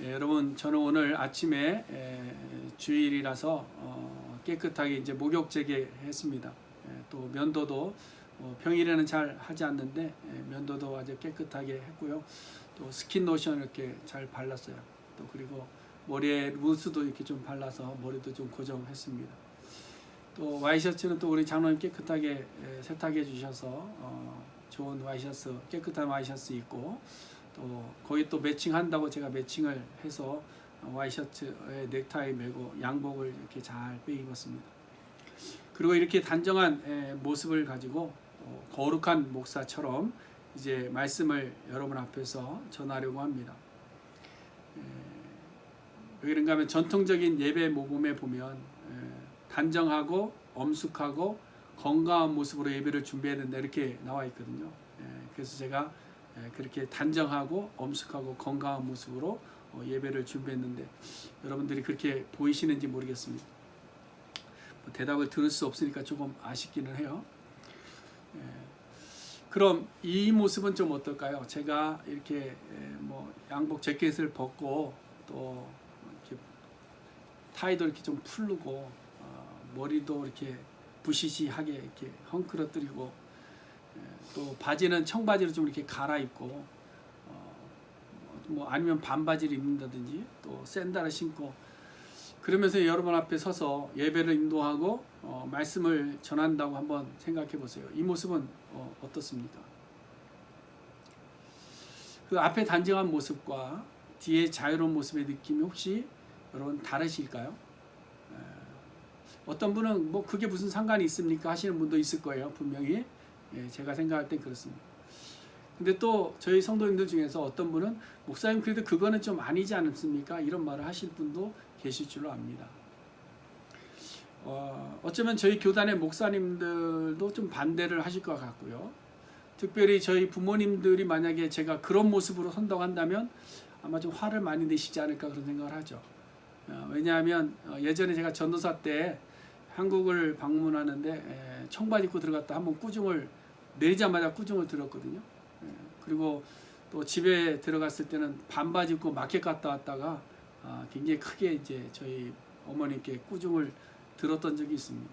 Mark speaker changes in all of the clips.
Speaker 1: 여러분, 저는 오늘 아침에 주일이라서 깨끗하게 이제 목욕 재개했습니다. 또 면도도 평일에는 잘 하지 않는데 면도도 아주 깨끗하게 했고요. 또 스킨 로션 이렇게 잘 발랐어요. 또 그리고 머리에 무스도 이렇게 좀 발라서 머리도 좀 고정했습니다. 또 와이셔츠는 또 우리 장로님 깨끗하게 세탁해 주셔서 좋은 와이셔츠, 깨끗한 와이셔츠 입고, 또 거기 또 매칭한다고 제가 매칭을 해서 와이셔츠에 넥타이 메고 양복을 이렇게 잘 빼입었습니다. 그리고 이렇게 단정한 모습을 가지고 거룩한 목사처럼 이제 말씀을 여러분 앞에서 전하려고 합니다. 왜 그런가 하면 전통적인 예배 모범에 보면 단정하고 엄숙하고 건강한 모습으로 예배를 준비해야 된다 이렇게 나와 있거든요. 그래서 제가 그렇게 단정하고 엄숙하고 건강한 모습으로 예배를 준비했는데 여러분들이 그렇게 보이시는지 모르겠습니다. 대답을 들을 수 없으니까 조금 아쉽기는 해요. 그럼 이 모습은 좀 어떨까요? 제가 이렇게 양복 재킷을 벗고 또 이렇게 타이도 이렇게 좀 풀르고 머리도 이렇게 부시시하게 이렇게 헝클어뜨리고, 또 바지는 청바지로 좀 이렇게 갈아입고 아니면 반바지를 입는다든지 또 샌들을 신고 그러면서 여러분 앞에 서서 예배를 인도하고 말씀을 전한다고 한번 생각해 보세요. 이 모습은 어떻습니까? 그 앞에 단정한 모습과 뒤에 자유로운 모습의 느낌이 혹시 여러분 다르실까요? 어떤 분은 그게 무슨 상관이 있습니까 하시는 분도 있을 거예요. 분명히 제가 생각할 땐 그렇습니다. 근데 또 저희 성도님들 중에서 어떤 분은 목사님 그래도 그거는 좀 아니지 않습니까? 이런 말을 하실 분도 계실 줄로 압니다. 어쩌면 저희 교단의 목사님들도 좀 반대를 하실 것 같고요. 특별히 저희 부모님들이 만약에 제가 그런 모습으로 선다고 한다면 아마 좀 화를 많이 내시지 않을까 그런 생각을 하죠. 왜냐하면 예전에 제가 전도사 때 한국을 방문하는데 청바지 입고 들어갔다 한번 꾸중을 내리자마자 꾸중을 들었거든요. 그리고 또 집에 들어갔을 때는 반바지 입고 마켓 갔다 왔다가 굉장히 크게 이제 저희 어머님께 꾸중을 들었던 적이 있습니다.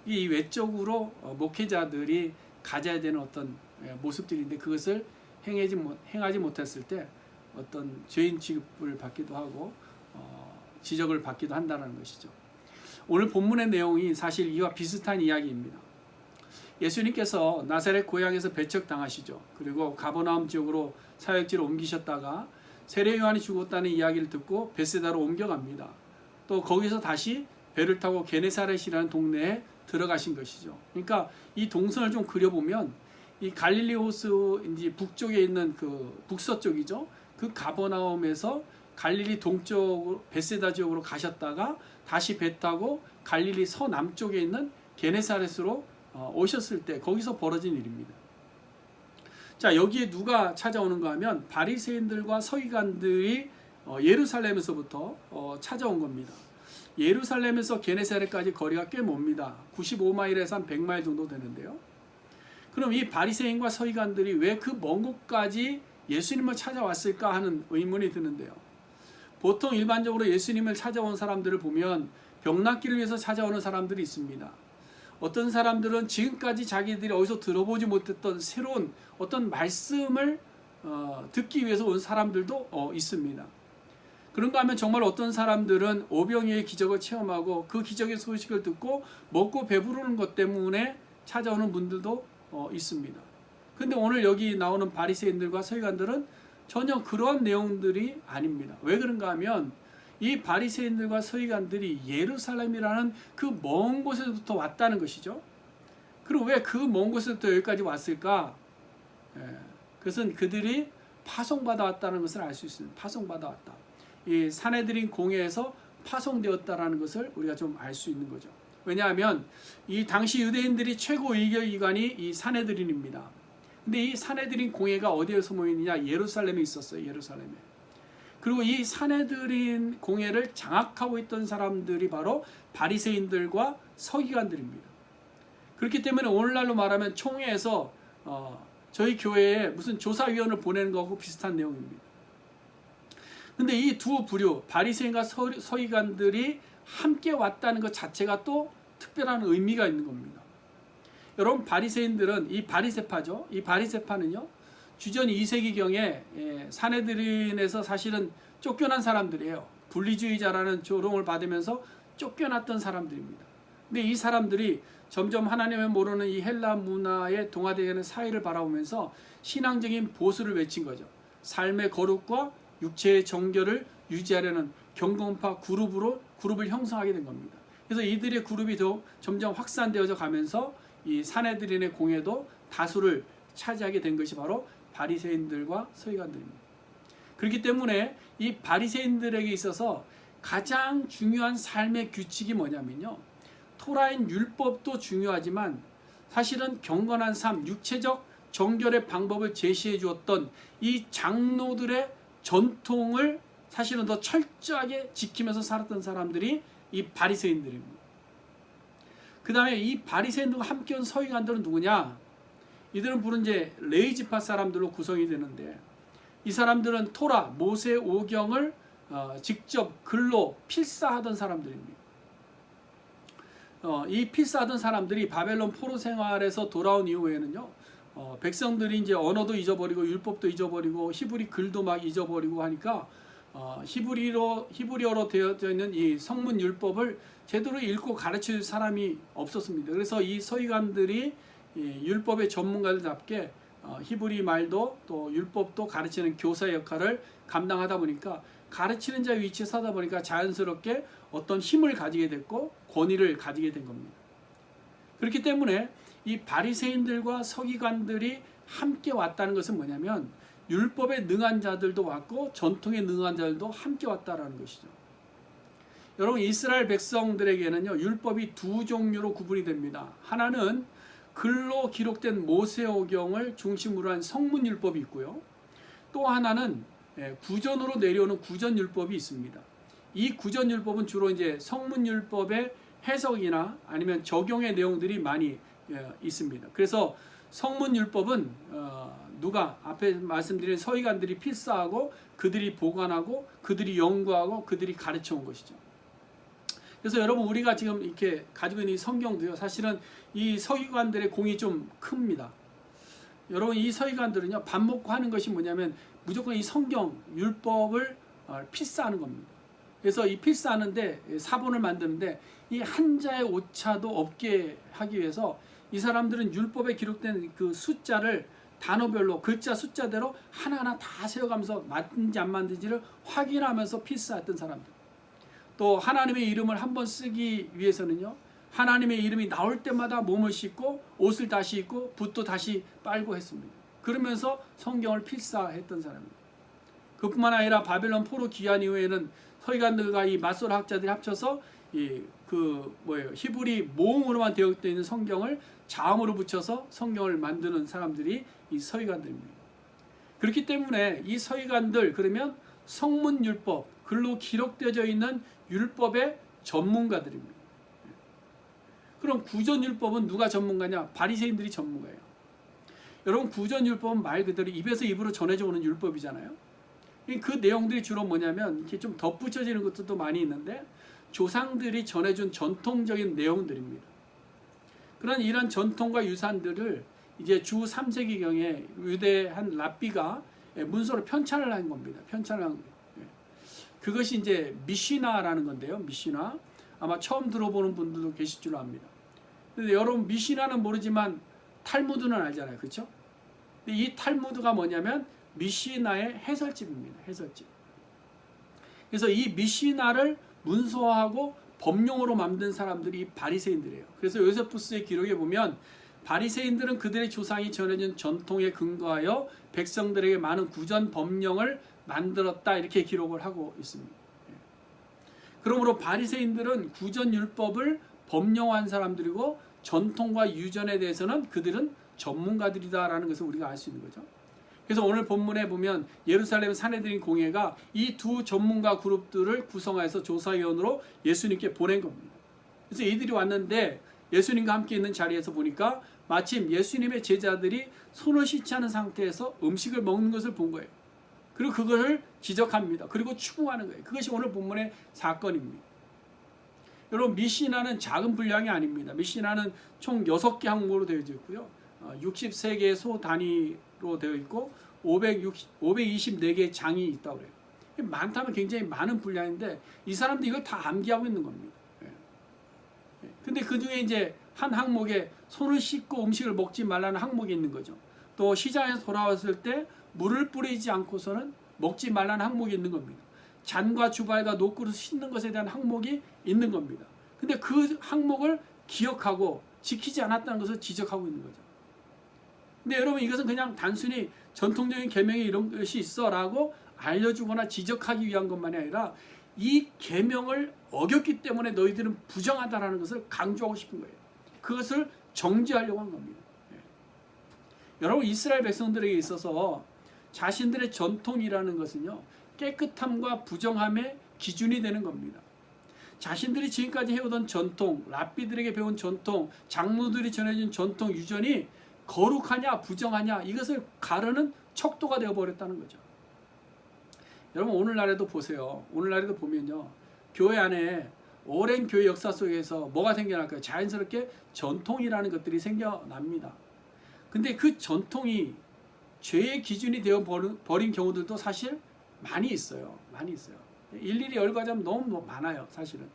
Speaker 1: 이 외적으로 목회자들이 가져야 되는 어떤 모습들인데 그것을 행하지 못했을 때 어떤 죄인 취급을 받기도 하고 지적을 받기도 한다는 것이죠. 오늘 본문의 내용이 사실 이와 비슷한 이야기입니다. 예수님께서 나사렛 고향에서 배척당하시죠. 그리고 가버나움 지역으로 사역지로 옮기셨다가 세례 요한이 죽었다는 이야기를 듣고 벳세다로 옮겨갑니다. 또 거기서 다시 배를 타고 게네사렛이라는 동네에 들어가신 것이죠. 그러니까 이 동선을 좀 그려보면 이 갈릴리 호수 이제 북쪽에 있는 그 북서쪽이죠. 그 가버나움에서 갈릴리 동쪽으로 벳세다 지역으로 가셨다가 다시 배 타고 갈릴리 서남쪽에 있는 게네사렛으로 오셨을 때 거기서 벌어진 일입니다. 자, 여기에 누가 찾아오는가 하면 바리새인들과 서기관들이 예루살렘에서부터 찾아온 겁니다. 예루살렘에서 게네사렛까지 거리가 꽤 멉니다. 95마일에서 한 100마일 정도 되는데요. 그럼 이 바리새인과 서기관들이 왜 그 먼 곳까지 예수님을 찾아왔을까 하는 의문이 드는데요. 보통 일반적으로 예수님을 찾아온 사람들을 보면 병 낫기를 위해서 찾아오는 사람들이 있습니다. 어떤 사람들은 지금까지 자기들이 어디서 들어보지 못했던 새로운 어떤 말씀을 듣기 위해서 온 사람들도 있습니다. 그런가 하면 정말 어떤 사람들은 오병이어의 기적을 체험하고 그 기적의 소식을 듣고 먹고 배부르는 것 때문에 찾아오는 분들도 있습니다. 근데 오늘 여기 나오는 바리새인들과 서기관들은 전혀 그러한 내용들이 아닙니다. 왜 그런가 하면 이 바리새인들과 서기관들이 예루살렘이라는 그 먼 곳에서부터 왔다는 것이죠. 그리고 왜 그 먼 곳에서부터 여기까지 왔을까? 그것은 그들이 파송받아 왔다는 것을 알 수 있습니다. 파송받아 왔다. 이 산헤드린 공회에서 파송되었다라는 것을 우리가 좀 알 수 있는 거죠. 왜냐하면 이 당시 유대인들이 최고 의결기관이 이 산헤드린입니다. 근데 이 산헤드린 공회가 어디에서 모이느냐? 예루살렘에 있었어요. 예루살렘에. 그리고 이 산헤드린 공회를 장악하고 있던 사람들이 바로 바리새인들과 서기관들입니다. 그렇기 때문에 오늘날로 말하면 총회에서 저희 교회에 무슨 조사위원을 보내는 거하고 비슷한 내용입니다. 근데 이 두 부류 바리새인과 서기관들이 함께 왔다는 것 자체가 또 특별한 의미가 있는 겁니다. 여러분, 바리새인들은 이 바리새파죠. 이 바리새파는요, 주전 2세기경에 사내들인에서 사실은 쫓겨난 사람들이에요. 분리주의자라는 조롱을 받으면서 쫓겨났던 사람들입니다. 근데 이 사람들이 점점 하나님을 모르는 이 헬라 문화에 동화되는 사회를 바라보면서 신앙적인 보수를 외친 거죠. 삶의 거룩과 육체의 정결을 유지하려는 경건파 그룹을 형성하게 된 겁니다. 그래서 이들의 그룹이 더 점점 확산되어져 가면서 이 사내들인의 공예도 다수를 차지하게 된 것이 바로 바리새인들과 서기관들입니다. 그렇기 때문에 이 바리새인들에게 있어서 가장 중요한 삶의 규칙이 뭐냐면요, 토라인 율법도 중요하지만 사실은 경건한 삶, 육체적 정결의 방법을 제시해 주었던 이 장로들의 전통을 사실은 더 철저하게 지키면서 살았던 사람들이 이 바리새인들입니다. 그 다음에 이 바리새인들과 함께 온 서기관들은 누구냐? 이들은 부른 이제 레위지파 사람들로 구성이 되는데, 이 사람들은 토라, 모세 오경을 직접 글로 필사하던 사람들입니다. 이 필사하던 사람들이 바벨론 포로 생활에서 돌아온 이후에는요, 백성들이 이제 언어도 잊어버리고 율법도 잊어버리고 히브리 글도 막 잊어버리고 하니까 히브리어로 되어 있는 이 성문 율법을 제대로 읽고 가르칠 사람이 없었습니다. 그래서 이 서기관들이 율법의 전문가들답게 히브리 말도 또 율법도 가르치는 교사의 역할을 감당하다 보니까, 가르치는 자 위치에 서다 보니까 자연스럽게 어떤 힘을 가지게 됐고 권위를 가지게 된 겁니다. 그렇기 때문에 이 바리새인들과 서기관들이 함께 왔다는 것은 뭐냐면, 율법에 능한 자들도 왔고 전통에 능한 자들도 함께 왔다라는 것이죠. 여러분, 이스라엘 백성들에게는요, 율법이 두 종류로 구분이 됩니다. 하나는 글로 기록된 모세오경을 중심으로 한 성문율법이 있고요, 또 하나는 구전으로 내려오는 구전율법이 있습니다. 이 구전율법은 주로 이제 성문율법의 해석이나 아니면 적용의 내용들이 많이 있습니다. 그래서 성문율법은 누가 앞에 말씀드린 서기관들이 필사하고 그들이 보관하고 그들이 연구하고 그들이 가르쳐 온 것이죠. 그래서 여러분, 우리가 지금 이렇게 가지고 있는 이 성경도요, 사실은 이 서기관들의 공이 좀 큽니다. 여러분, 이 서기관들은요, 밥 먹고 하는 것이 뭐냐면 무조건 이 성경 율법을 필사하는 겁니다. 그래서 이 필사하는데 사본을 만드는데 이 한자의 오차도 없게 하기 위해서 이 사람들은 율법에 기록된 그 숫자를 단어별로 글자 숫자대로 하나하나 다 세워가면서 맞는지 안 맞는지를 확인하면서 필사했던 사람들. 또 하나님의 이름을 한번 쓰기 위해서는요, 하나님의 이름이 나올 때마다 몸을 씻고 옷을 다시 입고 붓도 다시 빨고 했습니다. 그러면서 성경을 필사했던 사람입니다. 그뿐만 아니라 바벨론 포로 귀환 이후에는 서기관들과 이 맞설 학자들이 합쳐서 히브리 모음으로만 되어 있는 성경을 자음으로 붙여서 성경을 만드는 사람들이 이 서기관들입니다. 그렇기 때문에 이 서기관들, 그러면 성문율법, 글로 기록되어 있는 율법의 전문가들입니다. 그럼 구전율법은 누가 전문가냐? 바리새인들이 전문가예요. 여러분, 구전율법은 말 그대로 입에서 입으로 전해져 오는 율법이잖아요. 그 내용들이 주로 뭐냐면 이렇게 좀 덧붙여지는 것들도 많이 있는데, 조상들이 전해준 전통적인 내용들입니다. 그런 이런 전통과 유산들을 이제 주 3세기경에 유대한 랍비가 문서로 편찬을 한 겁니다. 편찬을 한 거예요. 그것이 이제 미시나라는 건데요. 미시나. 아마 처음 들어보는 분들도 계실 줄 압니다. 근데 여러분, 미시나는 모르지만 탈무드는 알잖아요. 그렇죠? 이 탈무드가 뭐냐면 미시나의 해설집입니다. 해설집. 그래서 이 미시나를 문서화하고 법령으로 만든 사람들이 바리새인들이에요. 그래서 요세푸스의 기록에 보면 바리새인들은 그들의 조상이 전해준 전통에 근거하여 백성들에게 많은 구전 법령을 만들었다, 이렇게 기록을 하고 있습니다. 그러므로 바리새인들은 구전 율법을 법령화한 사람들이고 전통과 유전에 대해서는 그들은 전문가들이다라는 것을 우리가 알 수 있는 거죠. 그래서 오늘 본문에 보면 예루살렘 사내들인 공회가 이 두 전문가 그룹들을 구성해서 조사위원으로 예수님께 보낸 겁니다. 그래서 이들이 왔는데 예수님과 함께 있는 자리에서 보니까 마침 예수님의 제자들이 손을 씻지 않은 상태에서 음식을 먹는 것을 본 거예요. 그리고 그것을 지적합니다. 그리고 추궁하는 거예요. 그것이 오늘 본문의 사건입니다. 여러분, 미시나는 작은 분량이 아닙니다. 미시나는 총 6개 항목으로 되어 있고요. 63개의 소 단위로 되어 있고 524개의 장이 있다고 그래요. 많다면 굉장히 많은 분량인데 이 사람도 이걸 다 암기하고 있는 겁니다. 근데 그 중에 이제 한 항목에 손을 씻고 음식을 먹지 말라는 항목이 있는 거죠. 또 시장에서 돌아왔을 때 물을 뿌리지 않고서는 먹지 말라는 항목이 있는 겁니다. 잔과 주발과 노그릇을 씻는 것에 대한 항목이 있는 겁니다. 근데 그 항목을 기억하고 지키지 않았다는 것을 지적하고 있는 거죠. 근데 여러분, 이것은 그냥 단순히 전통적인 계명에 이런 것이 있어라고 알려주거나 지적하기 위한 것만이 아니라 이 계명을 어겼기 때문에 너희들은 부정하다라는 것을 강조하고 싶은 거예요. 그것을 정지하려고 한 겁니다. 여러분, 이스라엘 백성들에게 있어서 자신들의 전통이라는 것은요, 깨끗함과 부정함의 기준이 되는 겁니다. 자신들이 지금까지 해오던 전통, 랍비들에게 배운 전통, 장로들이 전해준 전통, 유전이 거룩하냐 부정하냐 이것을 가르는 척도가 되어버렸다는 거죠. 여러분, 오늘날에도 보세요. 오늘날에도 보면요, 교회 안에 오랜 교회 역사 속에서 뭐가 생겨날까요? 자연스럽게 전통이라는 것들이 생겨납니다. 근데 그 전통이 죄의 기준이 되어버린 경우들도 사실 많이 있어요. 많이 있어요. 일일이 열거하자면 너무 많아요. 사실은.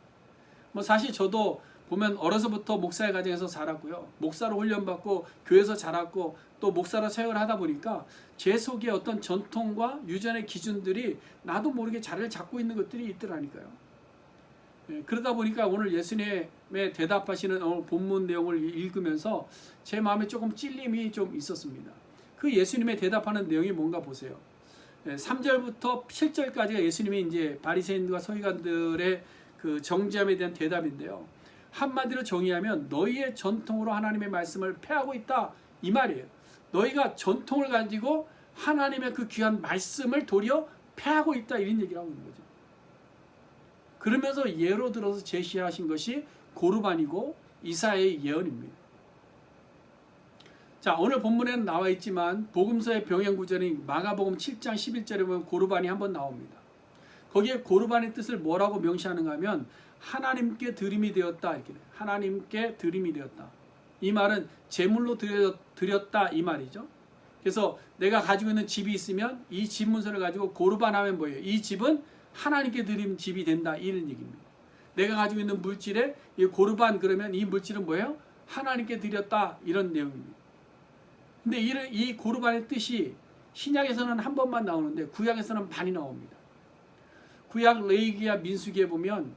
Speaker 1: 사실 저도 보면 어려서부터 목사의 가정에서 자랐고요. 목사로 훈련받고 교회에서 자랐고 또 목사로 사역을 하다 보니까 제 속에 어떤 전통과 유전의 기준들이 나도 모르게 자리를 잡고 있는 것들이 있더라니까요. 그러다 보니까 오늘 예수님의 대답하시는 오늘 본문 내용을 읽으면서 제 마음에 조금 찔림이 좀 있었습니다. 그 예수님의 대답하는 내용이 뭔가 보세요. 3절부터 7절까지가 예수님이 이제 바리새인들과 서기관들의 그 정죄함에 대한 대답인데요. 한마디로 정의하면 너희의 전통으로 하나님의 말씀을 폐하고 있다 이 말이에요. 너희가 전통을 가지고 하나님의 그 귀한 말씀을 도리어 폐하고 있다 이런 얘기를 하고 있는 거죠. 그러면서 예로 들어서 제시하신 것이 고르반이고 이사야의 예언입니다. 자, 오늘 본문에는 나와 있지만 복음서의 병행 구절인 마가복음 7장 11절에 보면 고르반이 한번 나옵니다. 거기에 고르반의 뜻을 뭐라고 명시하는가 하면 하나님께 드림이 되었다 이렇게 돼요. 하나님께 드림이 되었다. 이 말은 제물로 드렸다 이 말이죠. 그래서 내가 가지고 있는 집이 있으면 이 집 문서를 가지고 고르반하면 뭐예요? 이 집은 하나님께 드린 집이 된다 이런 얘기입니다. 내가 가지고 있는 물질에 이 고르반 그러면 이 물질은 뭐예요? 하나님께 드렸다 이런 내용입니다. 근데 이 고르반의 뜻이 신약에서는 한 번만 나오는데 구약에서는 많이 나옵니다. 구약 레위기야 민수기에 보면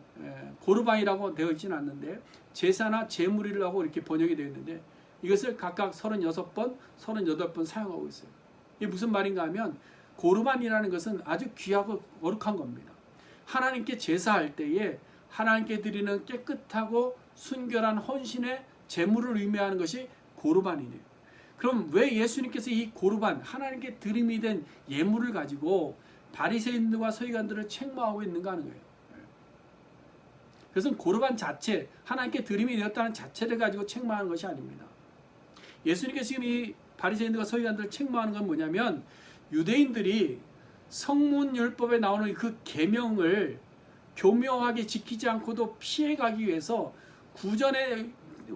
Speaker 1: 고르반이라고 되어 있지는 않는데 제사나 제물이라고 이렇게 번역이 되어 있는데 이것을 각각 36번, 38번 사용하고 있어요. 이게 무슨 말인가 하면 고르반이라는 것은 아주 귀하고 거룩한 겁니다. 하나님께 제사할 때에 하나님께 드리는 깨끗하고 순결한 헌신의 제물을 의미하는 것이 고르반이네요. 그럼 왜 예수님께서 이 고르반, 하나님께 드림이 된 예물을 가지고 바리새인들과 서기관들을 책망하고 있는가 하는 거예요. 그것은 고르반 자체, 하나님께 드림이 되었다는 자체를 가지고 책망하는 것이 아닙니다. 예수님께서 지금 이 바리새인들과 서기관들을 책망하는 건 뭐냐면 유대인들이 성문율법에 나오는 그 계명을 교묘하게 지키지 않고도 피해가기 위해서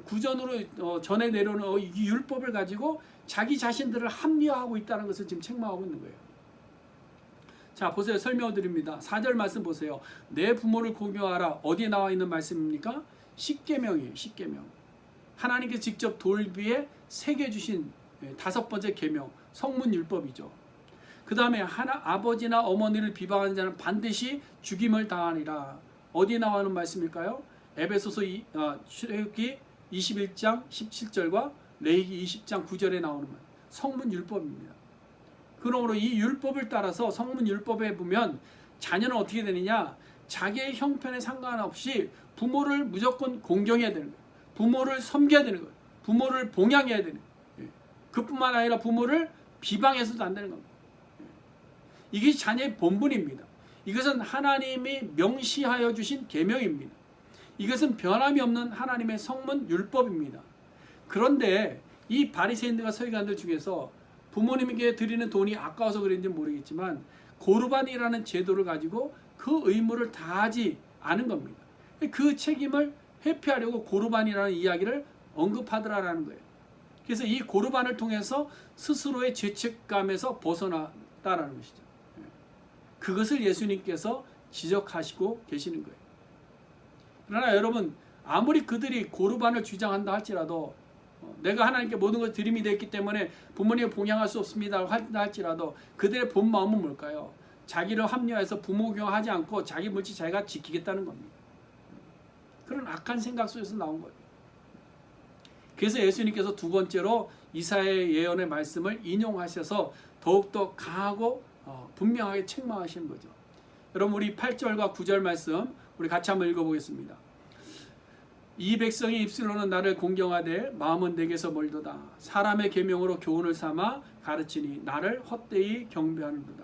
Speaker 1: 구전으로 전에 내려오는 이 율법을 가지고 자기 자신들을 합리화하고 있다는 것을 지금 책망하고 있는 거예요. 자, 보세요. 설명을 드립니다. 4절 말씀 보세요. 내 부모를 공경하라. 어디에 나와 있는 말씀입니까? 십계명이에요. 십계명. 하나님께서 직접 돌비에 새겨주신 5번째 계명, 성문율법이죠. 그 다음에 아버지나 어머니를 비방하는 자는 반드시 죽임을 당하리라. 어디에 나오는 말씀일까요? 에베소서 출애굽기 21장 17절과 레위기 20장 9절에 나오는 말. 성문율법입니다. 그러므로 이 율법을 따라서 성문율법에 보면 자녀는 어떻게 되느냐? 자기의 형편에 상관없이 부모를 무조건 공경해야 되는 거예요. 부모를 섬겨야 되는 거예요. 부모를 봉양해야 되는 거예요. 그뿐만 아니라 부모를 비방해서도 안 되는 겁니다. 이게 자녀의 본분입니다. 이것은 하나님이 명시하여 주신 계명입니다. 이것은 변함이 없는 하나님의 성문 율법입니다. 그런데 이 바리새인들과 서기관들 중에서 부모님에게 드리는 돈이 아까워서 그런지 모르겠지만 고르반이라는 제도를 가지고 그 의무를 다하지 않은 겁니다. 그 책임을 회피하려고 고르반이라는 이야기를 언급하더라라는 거예요. 그래서 이 고르반을 통해서 스스로의 죄책감에서 벗어났다라는 것이죠. 그것을 예수님께서 지적하시고 계시는 거예요. 그러나 여러분, 아무리 그들이 고르반을 주장한다 할지라도, 내가 하나님께 모든 것을 드림이 되었기 때문에 부모님을 봉양할 수 없습니다 한다 할지라도 그들의 본 마음은 뭘까요? 자기를 합리화해서 부모 경하지 않고 자기 물질 자기가 지키겠다는 겁니다. 그런 악한 생각 속에서 나온 거예요. 그래서 예수님께서 두 번째로 이사야의 예언의 말씀을 인용하셔서 더욱더 강하고 분명하게 책망하시는 거죠. 여러분, 우리 8절과 9절 말씀 우리 같이 한번 읽어보겠습니다. 이 백성이 입술로는 나를 공경하되 마음은 내게서 멀도다. 사람의 계명으로 교훈을 삼아 가르치니 나를 헛되이 경배하는도다.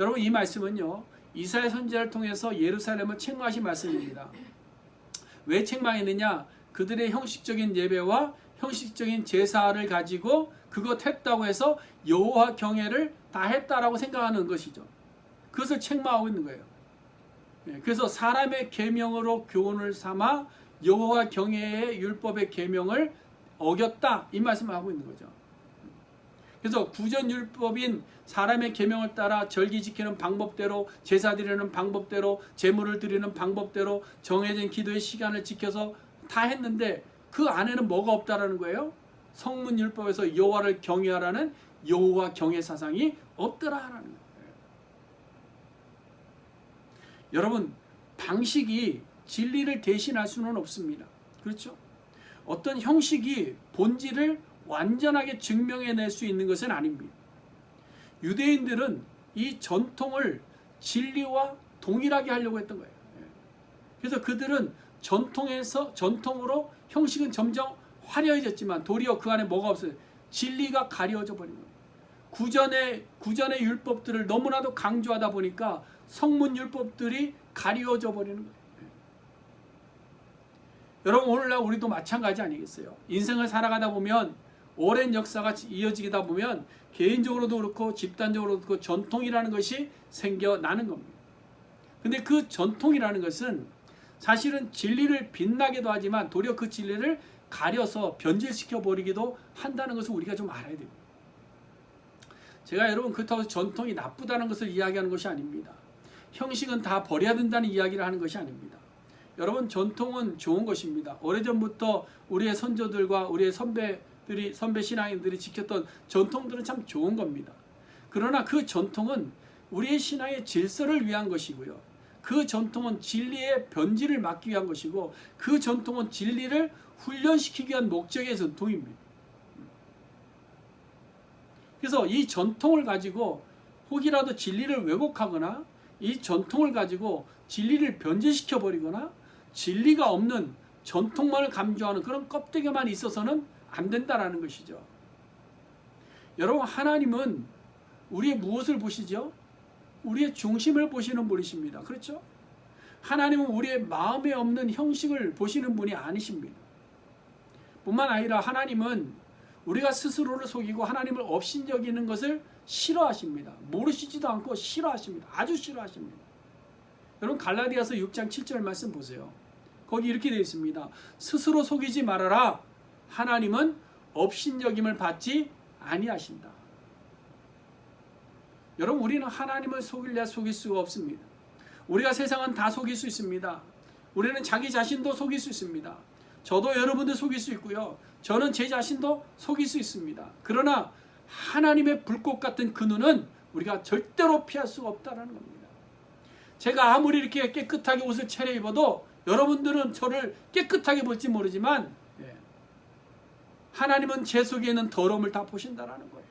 Speaker 1: 여러분, 이 말씀은요, 이사야 선지자를 통해서 예루살렘을 책망하신 말씀입니다. 왜 책망했느냐? 그들의 형식적인 예배와 형식적인 제사를 가지고 그것 했다고 해서 여호와 경외를 다 했다라고 생각하는 것이죠. 그것을 책망하고 있는 거예요. 그래서 사람의 계명으로 교훈을 삼아 여호와 경외의 율법의 계명을 어겼다, 이 말씀을 하고 있는 거죠. 그래서 구전 율법인 사람의 계명을 따라 절기 지키는 방법대로, 제사 드리는 방법대로, 제물을 드리는 방법대로 정해진 기도의 시간을 지켜서 다 했는데 그 안에는 뭐가 없다라는 거예요? 성문 율법에서 여호와를 경외하라는 여호와 경외 사상이 없더라라는 거예요. 여러분, 방식이 진리를 대신할 수는 없습니다. 그렇죠? 어떤 형식이 본질을 완전하게 증명해낼 수 있는 것은 아닙니다. 유대인들은 이 전통을 진리와 동일하게 하려고 했던 거예요. 그래서 그들은 전통으로 형식은 점점 화려해졌지만 도리어 그 안에 뭐가 없어요? 진리가 가려져 버린 거예요. 구전의 율법들을 너무나도 강조하다 보니까 성문 율법들이 가려져 버리는 거예요. 여러분, 오늘날 우리도 마찬가지 아니겠어요? 인생을 살아가다 보면 오랜 역사가 이어지다 보면 개인적으로도 그렇고 집단적으로도 그렇고 전통이라는 것이 생겨나는 겁니다. 근데 그 전통이라는 것은 사실은 진리를 빛나게도 하지만 도리어 그 진리를 가려서 변질시켜 버리기도 한다는 것을 우리가 좀 알아야 됩니다. 제가 여러분 그렇다고 해서 전통이 나쁘다는 것을 이야기하는 것이 아닙니다. 형식은 다 버려야 된다는 이야기를 하는 것이 아닙니다. 여러분, 전통은 좋은 것입니다. 오래전부터 우리의 선조들과 우리의 선배 신앙인들이 지켰던 전통들은 참 좋은 겁니다. 그러나 그 전통은 우리의 신앙의 질서를 위한 것이고요. 그 전통은 진리의 변질을 막기 위한 것이고, 그 전통은 진리를 훈련시키기 위한 목적의 전통입니다. 그래서 이 전통을 가지고 혹이라도 진리를 왜곡하거나 이 전통을 가지고 진리를 변질시켜 버리거나 진리가 없는 전통만을 강조하는 그런 껍데기만 있어서는 안 된다라는 것이죠. 여러분, 하나님은 우리의 무엇을 보시죠? 우리의 중심을 보시는 분이십니다. 그렇죠? 하나님은 우리의 마음에 없는 형식을 보시는 분이 아니십니다. 뿐만 아니라 하나님은 우리가 스스로를 속이고 하나님을 업신여기는 것을 싫어하십니다. 모르시지도 않고 싫어하십니다. 아주 싫어하십니다. 여러분, 갈라디아서 6장 7절 말씀 보세요. 거기 이렇게 되어 있습니다. 스스로 속이지 말아라. 하나님은 업신여김을 받지 아니하신다. 여러분, 우리는 하나님을 속일래야 속일 수가 없습니다. 우리가 세상은 다 속일 수 있습니다. 우리는 자기 자신도 속일 수 있습니다. 저도 여러분도 속일 수 있고요. 저는 제 자신도 속일 수 있습니다. 그러나 하나님의 불꽃 같은 그 눈은 우리가 절대로 피할 수가 없다는 겁니다. 제가 아무리 이렇게 깨끗하게 옷을 차려입어도 여러분들은 저를 깨끗하게 볼지 모르지만 하나님은 제 속에 있는 더러움을 다 보신다는 거예요.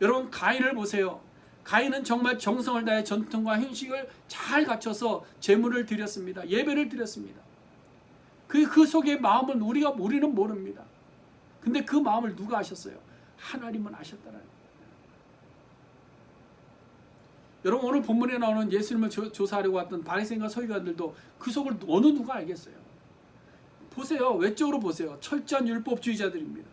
Speaker 1: 여러분, 가인을 보세요. 가인은 정말 정성을 다해 전통과 형식을 잘 갖춰서 제물을 드렸습니다. 예배를 드렸습니다. 그 속의 마음은 우리는 모릅니다. 근데 그 마음을 누가 아셨어요? 하나님은 아셨다는 거예요. 여러분, 오늘 본문에 나오는 예수님을 조사하려고 왔던 바리새인과 서기관들도 그 속을 어느 누가 알겠어요? 보세요. 외적으로 보세요. 철저한 율법주의자들입니다.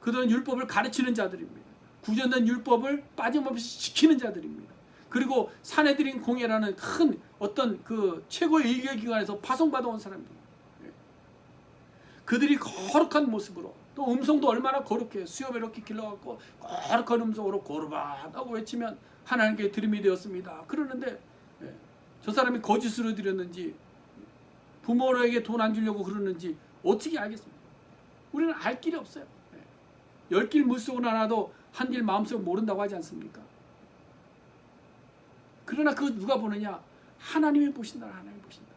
Speaker 1: 그들은 율법을 가르치는 자들입니다. 구전된 율법을 빠짐없이 지키는 자들입니다. 그리고 사내들인 공예라는 큰 어떤 그 최고의 의결기관에서 파송받아온 사람들. 그들이 거룩한 모습으로, 또 음성도 얼마나 거룩해요. 수염 이렇게 길러갖고 거룩한 음성으로 고르바하고 외치면 하나님께 드림이 되었습니다. 그러는데 저 사람이 거짓으로 드렸는지, 부모에게 돈 안 주려고 그러는지 어떻게 알겠습니까? 우리는 알 길이 없어요. 10길 물속은 하나도 한 길 마음속 모른다고 하지 않습니까? 그러나 그거 누가 보느냐? 하나님이 보신다. 하나님이 보신다.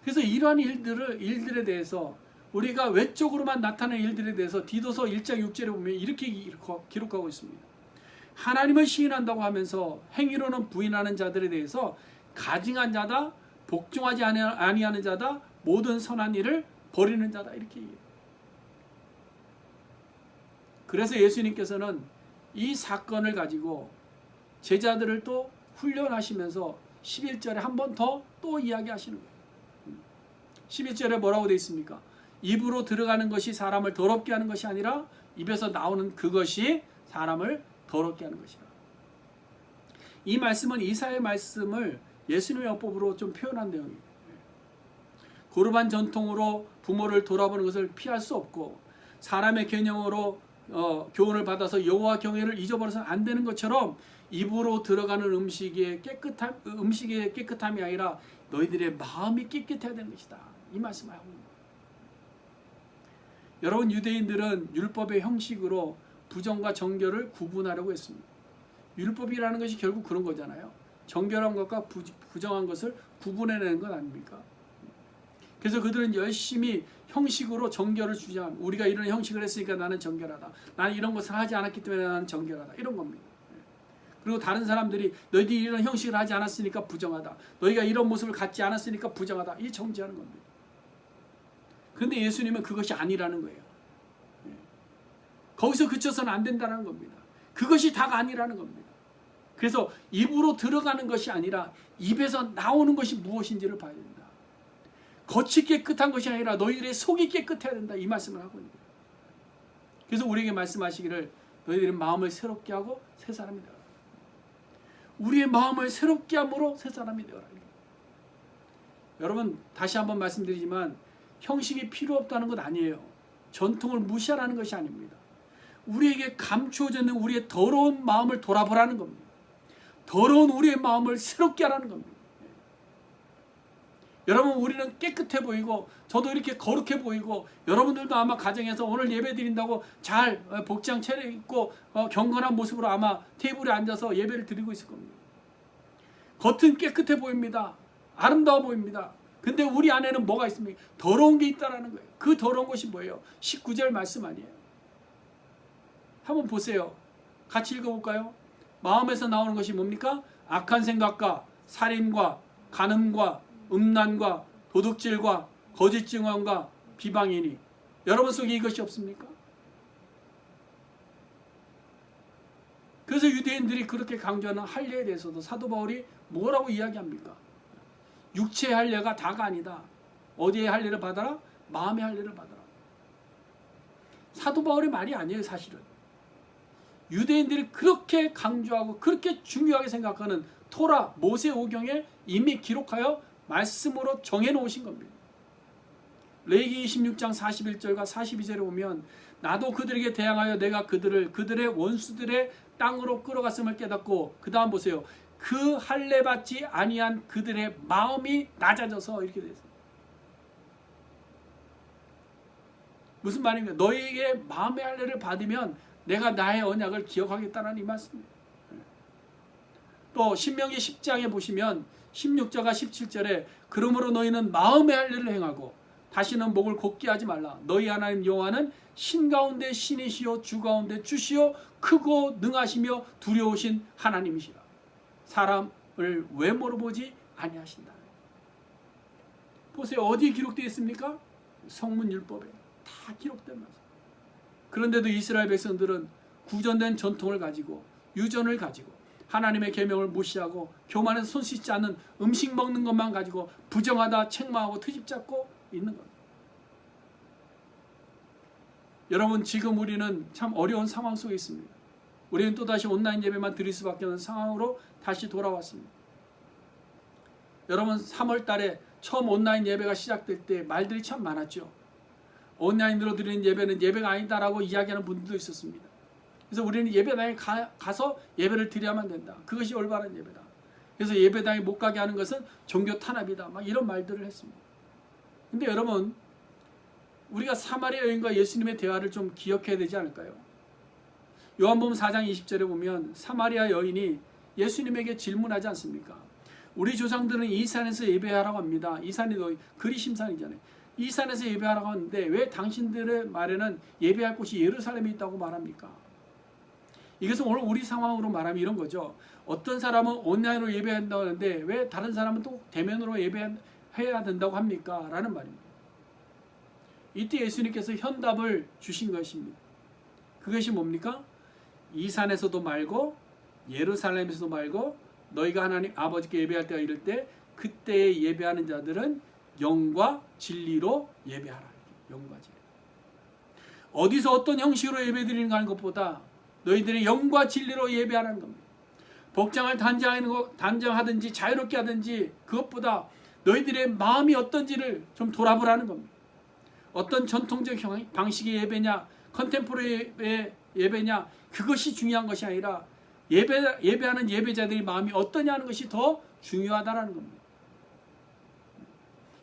Speaker 1: 그래서 이러한 일들에 대해서, 우리가 외적으로만 나타나는 일들에 대해서 디도서 1장 6절에 보면 이렇게 기록하고 있습니다. 하나님을 시인한다고 하면서 행위로는 부인하는 자들에 대해서 가증한 자다, 복종하지 아니하는 자다, 모든 선한 일을 버리는 자다, 이렇게 얘기해요. 그래서 예수님께서는 이 사건을 가지고 제자들을 또 훈련하시면서 11절에 한 번 더 또 이야기하시는 거예요. 11절에 뭐라고 되어 있습니까? 입으로 들어가는 것이 사람을 더럽게 하는 것이 아니라 입에서 나오는 그것이 사람을 더럽게 하는 것이라. 이 말씀은 이사야의 말씀을 예수님의 어법으로 좀 표현한 내용이에요. 고르반 전통으로 부모를 돌아보는 것을 피할 수 없고, 사람의 개념으로 교훈을 받아서 여호와 경외를 잊어버려서는 안 되는 것처럼, 입으로 들어가는 음식의 깨끗함이 아니라 너희들의 마음이 깨끗해야 되는 것이다, 이 말씀을 하고 있습니다. 여러분, 유대인들은 율법의 형식으로 부정과 정결을 구분하려고 했습니다. 율법이라는 것이 결국 그런 거잖아요. 정결한 것과 부정한 것을 구분해내는 것 아닙니까? 그래서 그들은 열심히 형식으로 정결을 주장합니다. 우리가 이런 형식을 했으니까 나는 정결하다. 나는 이런 것을 하지 않았기 때문에 나는 정결하다, 이런 겁니다. 그리고 다른 사람들이 너희들이 이런 형식을 하지 않았으니까 부정하다, 너희가 이런 모습을 갖지 않았으니까 부정하다, 이 정지하는 겁니다. 그런데 예수님은 그것이 아니라는 거예요. 거기서 그쳐서는 안 된다는 겁니다. 그것이 다가 아니라는 겁니다. 그래서 입으로 들어가는 것이 아니라 입에서 나오는 것이 무엇인지를 봐야 된다. 겉이 깨끗한 것이 아니라 너희들의 속이 깨끗해야 된다, 이 말씀을 하고 있는 거예요. 그래서 우리에게 말씀하시기를 너희들의 마음을 새롭게 하고 새 사람이 되어라. 우리의 마음을 새롭게 함으로 새 사람이 되어라. 여러분, 다시 한번 말씀드리지만 형식이 필요 없다는 것 아니에요. 전통을 무시하라는 것이 아닙니다. 우리에게 감추어져 있는 우리의 더러운 마음을 돌아보라는 겁니다. 더러운 우리의 마음을 새롭게 하라는 겁니다. 여러분, 우리는 깨끗해 보이고 저도 이렇게 거룩해 보이고, 여러분들도 아마 가정에서 오늘 예배 드린다고 잘 복장 차려입고 경건한 모습으로 아마 테이블에 앉아서 예배를 드리고 있을 겁니다. 겉은 깨끗해 보입니다. 아름다워 보입니다. 근데 우리 안에는 뭐가 있습니까? 더러운 게 있다는 거예요. 그 더러운 것이 뭐예요? 19절 말씀 아니에요? 한번 보세요. 같이 읽어볼까요? 마음에서 나오는 것이 뭡니까? 악한 생각과 살인과 간음과 음란과 도둑질과 거짓 증언과 비방이니. 여러분 속에 이것이 없습니까? 그래서 유대인들이 그렇게 강조하는 할례에 대해서도 사도 바울이 뭐라고 이야기합니까? 육체의 할례가 다가 아니다. 어디의 할례를 받아라? 마음의 할례를 받아라. 사도 바울의 말이 아니에요, 사실은. 유대인들이 그렇게 강조하고 그렇게 중요하게 생각하는 토라, 모세오경에 이미 기록하여 말씀으로 정해놓으신 겁니다. 레위기 26장 41절과 42절에 보면, 나도 그들에게 대항하여 내가 그들의 원수들의 땅으로 끌어갔음을 깨닫고, 그 다음 보세요. 그 할례 받지 아니한 그들의 마음이 낮아져서, 이렇게 되어 있습니다. 무슨 말입니까? 너희에게 마음의 할례를 받으면 내가 나의 언약을 기억하겠다는 이 말씀입니다. 또 신명기 10장에 보시면 16절과 17절에 그러므로 너희는 마음의 할례를 행하고 다시는 목을 곧게 하지 말라. 너희 하나님 여호와는 신 가운데 신이시요 주 가운데 주시요 크고 능하시며 두려우신 하나님이시라. 사람을 외모로 보지 아니하신다. 보세요. 어디에 기록되어 있습니까? 성문율법에 다 기록된 말씀. 그런데도 이스라엘 백성들은 구전된 전통을 가지고, 유전을 가지고, 하나님의 계명을 무시하고 교만해서 손 씻지 않는 음식 먹는 것만 가지고 부정하다 책망하고 트집 잡고 있는 겁니다. 여러분, 지금 우리는 참 어려운 상황 속에 있습니다. 우리는 또다시 온라인 예배만 드릴 수밖에 없는 상황으로 다시 돌아왔습니다. 여러분, 3월 달에 처음 온라인 예배가 시작될 때 말들이 참 많았죠. 온라인으로 드리는 예배는 예배가 아니다라고 이야기하는 분들도 있었습니다. 그래서 우리는 예배당에 가서 예배를 드려야만 된다. 그것이 올바른 예배다. 그래서 예배당에 못 가게 하는 것은 종교 탄압이다. 막 이런 말들을 했습니다. 근데 여러분, 우리가 사마리아 여인과 예수님의 대화를 좀 기억해야 되지 않을까요? 요한복음 4장 20절에 보면 사마리아 여인이 예수님에게 질문하지 않습니까? 우리 조상들은 이 산에서 예배하라고 합니다. 이 산이 그리심산이잖아요. 이 산에서 예배하라고 하는데 왜 당신들의 말에는 예배할 곳이 예루살렘에 있다고 말합니까? 이것은 오늘 우리 상황으로 말하면 이런 거죠. 어떤 사람은 온라인으로 예배한다고 하는데 왜 다른 사람은 또 대면으로 예배해야 된다고 합니까? 라는 말입니다. 이때 예수님께서 현답을 주신 것입니다. 그것이 뭡니까? 이 산에서도 말고 예루살렘에서도 말고 너희가 하나님 아버지께 예배할 때가 이럴 때 그때에 예배하는 자들은 영과 진리로 예배하라. 영과 진리. 어디서 어떤 형식으로 예배드리는 가 하는 것보다 너희들의 영과 진리로 예배하는 겁니다. 복장을 단정하든지 자유롭게 하든지 그것보다 너희들의 마음이 어떤지를 좀 돌아보라는 겁니다. 어떤 전통적 방식의 예배냐, 컨템포러리 예배냐, 그것이 중요한 것이 아니라 예배하는 예배자들의 마음이 어떠냐 하는 것이 더 중요하다라는 겁니다.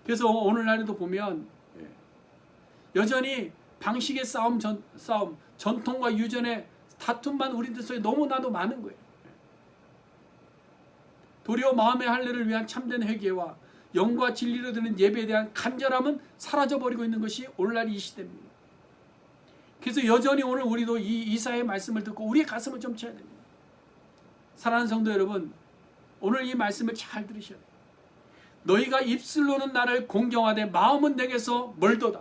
Speaker 1: 그래서 오늘날에도 보면 여전히 방식의 싸움, 전통과 유전의 다툼만 우리들 속에 너무나도 많은 거예요. 도리어 마음의 할례를 위한 참된 회개와 영과 진리로 드는 예배에 대한 간절함은 사라져버리고 있는 것이 오늘날 이 시대입니다. 그래서 여전히 오늘 우리도 이 이사의 말씀을 듣고 우리의 가슴을 좀 쳐야 됩니다. 사랑하는 성도 여러분, 오늘 이 말씀을 잘 들으셔야 돼요. 너희가 입술로는 나를 공경하되 마음은 내게서 멀도다.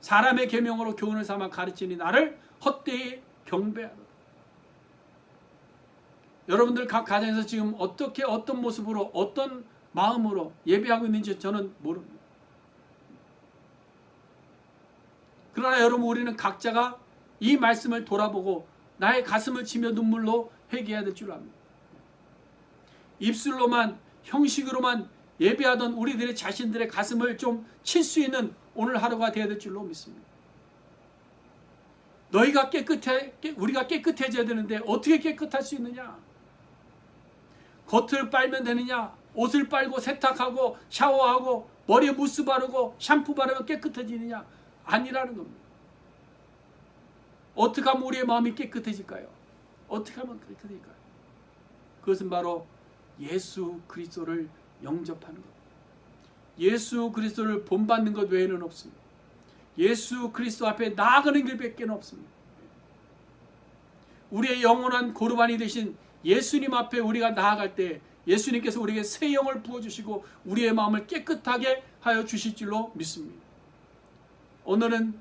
Speaker 1: 사람의 계명으로 교훈을 삼아 가르치니 나를 헛되이 경배하도다. 여러분들 각 가정에서 지금 어떻게 어떤 모습으로 어떤 마음으로 예배하고 있는지 저는 모릅니다. 그러나 여러분, 우리는 각자가 이 말씀을 돌아보고 나의 가슴을 치며 눈물로 회개해야 될 줄 압니다. 입술로만 형식으로만 예배하던 우리들의 자신들의 가슴을 좀 칠 수 있는 오늘 하루가 되어야 될 줄로 믿습니다. 우리가 깨끗해져야 되는데 어떻게 깨끗할 수 있느냐? 겉을 빨면 되느냐? 옷을 빨고 세탁하고 샤워하고 머리에 무스 바르고 샴푸 바르면 깨끗해지느냐? 아니라는 겁니다. 어떻게 하면 우리의 마음이 깨끗해질까요? 어떻게 하면 깨끗해질까요? 그것은 바로 예수 그리스도를 영접하는 것. 예수 그리스도를 본받는 것 외에는 없습니다. 예수 그리스도 앞에 나아가는 길밖에 없습니다. 우리의 영원한 고르반이 되신 예수님 앞에 우리가 나아갈 때 예수님께서 우리에게 새 영을 부어주시고 우리의 마음을 깨끗하게 하여 주실 줄로 믿습니다. 오늘은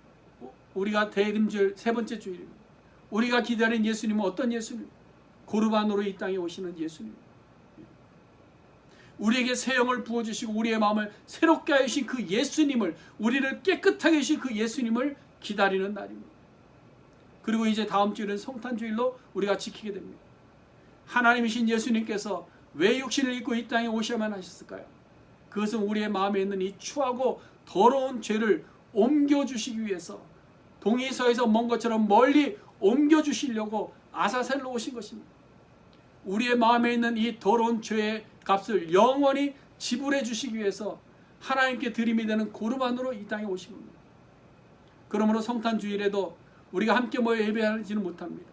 Speaker 1: 우리가 대림절 세 번째 주일입니다. 우리가 기다린 예수님은 어떤 예수님? 고르반으로 이 땅에 오시는 예수님. 우리에게 새 영을 부어주시고 우리의 마음을 새롭게 하신 그 예수님을, 우리를 깨끗하게 하신 그 예수님을 기다리는 날입니다. 그리고 이제 다음 주일은 성탄주일로 우리가 지키게 됩니다. 하나님이신 예수님께서 왜 육신을 입고 이 땅에 오셔야만 하셨을까요? 그것은 우리의 마음에 있는 이 추하고 더러운 죄를 옮겨주시기 위해서, 동이서에서 먼 것처럼 멀리 옮겨주시려고 아사셀로 오신 것입니다. 우리의 마음에 있는 이 더러운 죄의 값을 영원히 지불해 주시기 위해서 하나님께 드림이 되는 고르반으로 이 땅에 오신 겁니다. 그러므로 성탄주일에도 우리가 함께 모여 예배하지는 못합니다.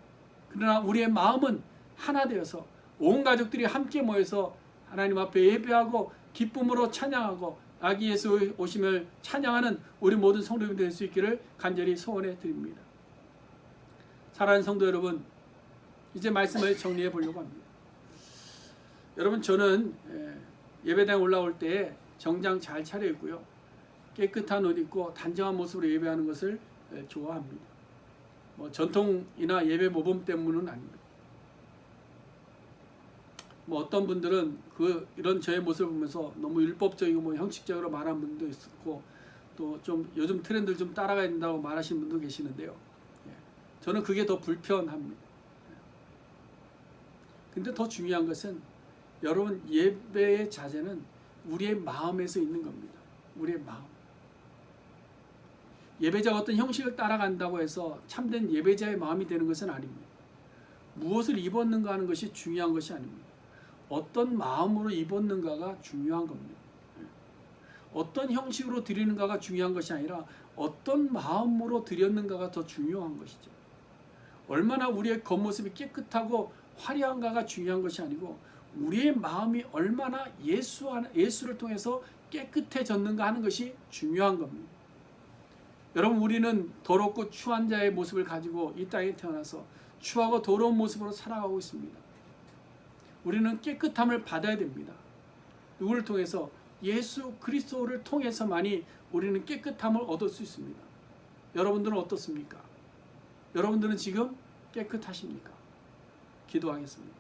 Speaker 1: 그러나 우리의 마음은 하나 되어서 온 가족들이 함께 모여서 하나님 앞에 예배하고 기쁨으로 찬양하고 아기 예수 오심을 찬양하는 우리 모든 성도님들 될 수 있기를 간절히 소원해 드립니다. 사랑하는 성도 여러분, 이제 말씀을 정리해 보려고 합니다. 여러분, 저는 예배당에 올라올 때 정장 잘 차려입고요, 깨끗한 옷 입고 단정한 모습으로 예배하는 것을 좋아합니다. 전통이나 예배 모범 때문은 아닙니다. 어떤 분들은 이런 저의 모습을 보면서 너무 율법적이고 형식적으로 말하는 분도 있고, 또 좀 요즘 트렌드를 좀 따라가야 된다고 말하시는 분도 계시는데요. 저는 그게 더 불편합니다. 근데 더 중요한 것은 여러분 예배의 자세는 우리의 마음에서 있는 겁니다. 우리의 마음. 예배자가 어떤 형식을 따라간다고 해서 참된 예배자의 마음이 되는 것은 아닙니다. 무엇을 입었는가 하는 것이 중요한 것이 아닙니다. 어떤 마음으로 입었는가가 중요한 겁니다. 어떤 형식으로 드리는가가 중요한 것이 아니라 어떤 마음으로 드렸는가가 더 중요한 것이죠. 얼마나 우리의 겉모습이 깨끗하고 화려한가가 중요한 것이 아니고 우리의 마음이 얼마나 예수를 통해서 깨끗해졌는가 하는 것이 중요한 겁니다. 여러분, 우리는 더럽고 추한 자의 모습을 가지고 이 땅에 태어나서 추하고 더러운 모습으로 살아가고 있습니다. 우리는 깨끗함을 받아야 됩니다. 누구를 통해서? 예수 그리스도를 통해서만이 우리는 깨끗함을 얻을 수 있습니다. 여러분들은 어떻습니까? 여러분들은 지금 깨끗하십니까? 기도하겠습니다.